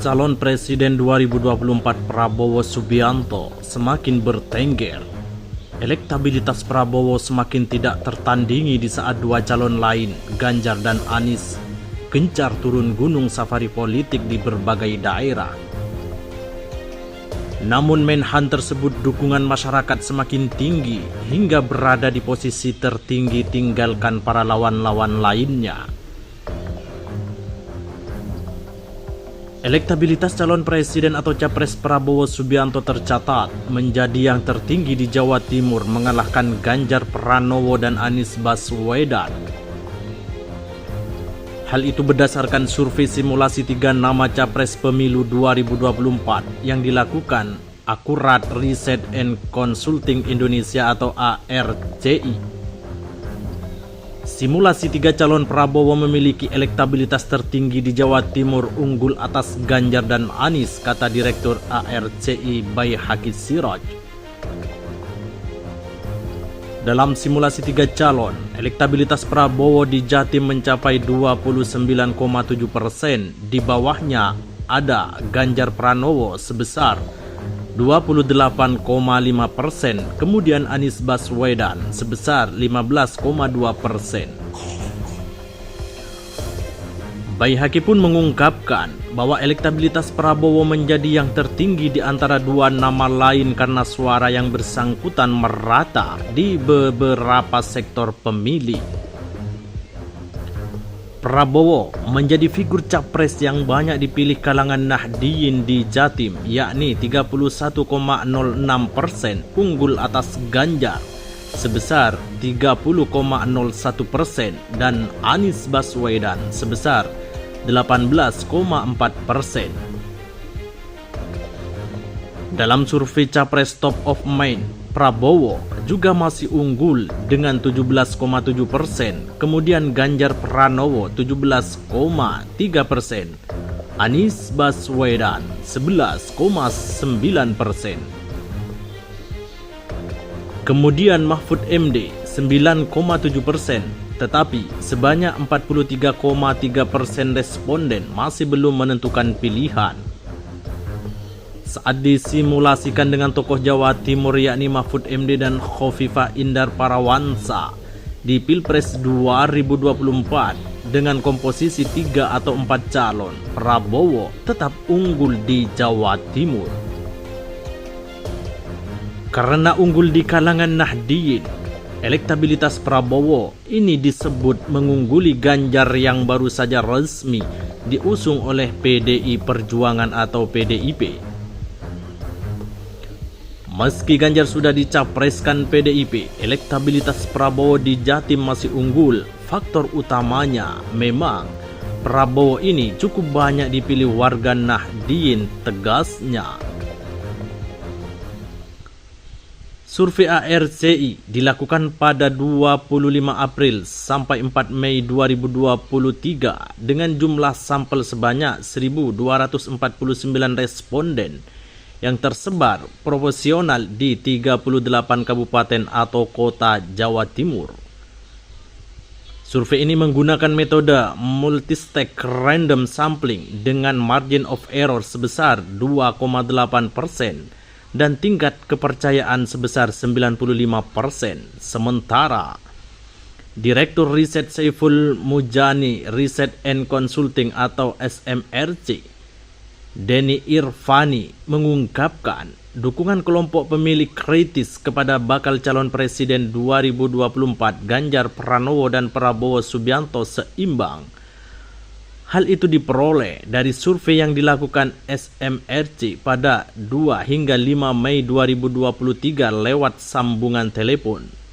Calon Presiden 2024 Prabowo Subianto semakin bertengger. Elektabilitas Prabowo semakin tidak tertandingi di saat dua calon lain, Ganjar dan Anies, gencar turun gunung safari politik di berbagai daerah. Namun Menhan tersebut dukungan masyarakat semakin tinggi hingga berada di posisi tertinggi tinggalkan para lawan-lawan lainnya. Elektabilitas calon presiden atau capres Prabowo Subianto tercatat menjadi yang tertinggi di Jawa Timur, mengalahkan Ganjar Pranowo dan Anies Baswedan. Hal itu berdasarkan survei simulasi 3 nama capres pemilu 2024 yang dilakukan Akurat Research and Consulting Indonesia atau ARCI. Simulasi 3 calon Prabowo memiliki elektabilitas tertinggi di Jawa Timur unggul atas Ganjar dan Anies, kata Direktur ARCI Baihaqi Siraj. Dalam simulasi 3 calon, elektabilitas Prabowo di Jatim mencapai 29,7%. Di bawahnya ada Ganjar Pranowo sebesar 28,5%, kemudian Anies Baswedan sebesar 15,2%. Baihaqi pun mengungkapkan bahwa elektabilitas Prabowo menjadi yang tertinggi di antara dua nama lain karena suara yang bersangkutan merata di beberapa sektor pemilih. Prabowo menjadi figur capres yang banyak dipilih kalangan Nahdliyin di Jatim, yakni 31,06%, unggul atas Ganjar sebesar 30,01% dan Anies Baswedan sebesar 18,4%. Dalam survei capres top of mind, Prabowo juga masih unggul dengan 17,7%, kemudian Ganjar Pranowo 17,3%, Anies Baswedan 11,9%, kemudian Mahfud MD 9,7%, tetapi sebanyak 43,3% responden masih belum menentukan pilihan. Saat disimulasikan dengan tokoh Jawa Timur yakni Mahfud MD dan Khofifah Indar Parawansa di Pilpres 2024 dengan komposisi 3 atau 4 calon, Prabowo tetap unggul di Jawa Timur. Karena unggul di kalangan Nahdliyin, elektabilitas Prabowo ini disebut mengungguli Ganjar yang baru saja resmi diusung oleh PDI Perjuangan atau PDIP. Meski Ganjar sudah dicapreskan PDIP, elektabilitas Prabowo di Jatim masih unggul. Faktor utamanya memang Prabowo ini cukup banyak dipilih warga Nahdliyin, tegasnya. Survei ARCI dilakukan pada 25 April sampai 4 Mei 2023 dengan jumlah sampel sebanyak 1.249 responden yang tersebar proporsional di 38 kabupaten atau kota Jawa Timur. Survei ini menggunakan metode multistage random sampling dengan margin of error sebesar 2,8% dan tingkat kepercayaan sebesar 95%. Sementara Direktur Riset Saiful Mujani Research and Consulting atau SMRC Denny Irvani mengungkapkan dukungan kelompok pemilih kritis kepada bakal calon presiden 2024 Ganjar Pranowo dan Prabowo Subianto seimbang. Hal itu diperoleh dari survei yang dilakukan SMRC pada 2 hingga 5 Mei 2023 lewat sambungan telepon.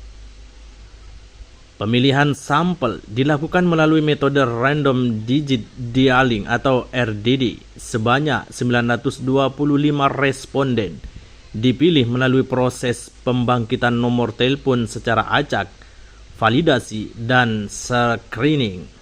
Pemilihan sampel dilakukan melalui metode Random Digit Dialing atau RDD. Sebanyak 925 responden dipilih melalui proses pembangkitan nomor telepon secara acak, validasi, dan screening.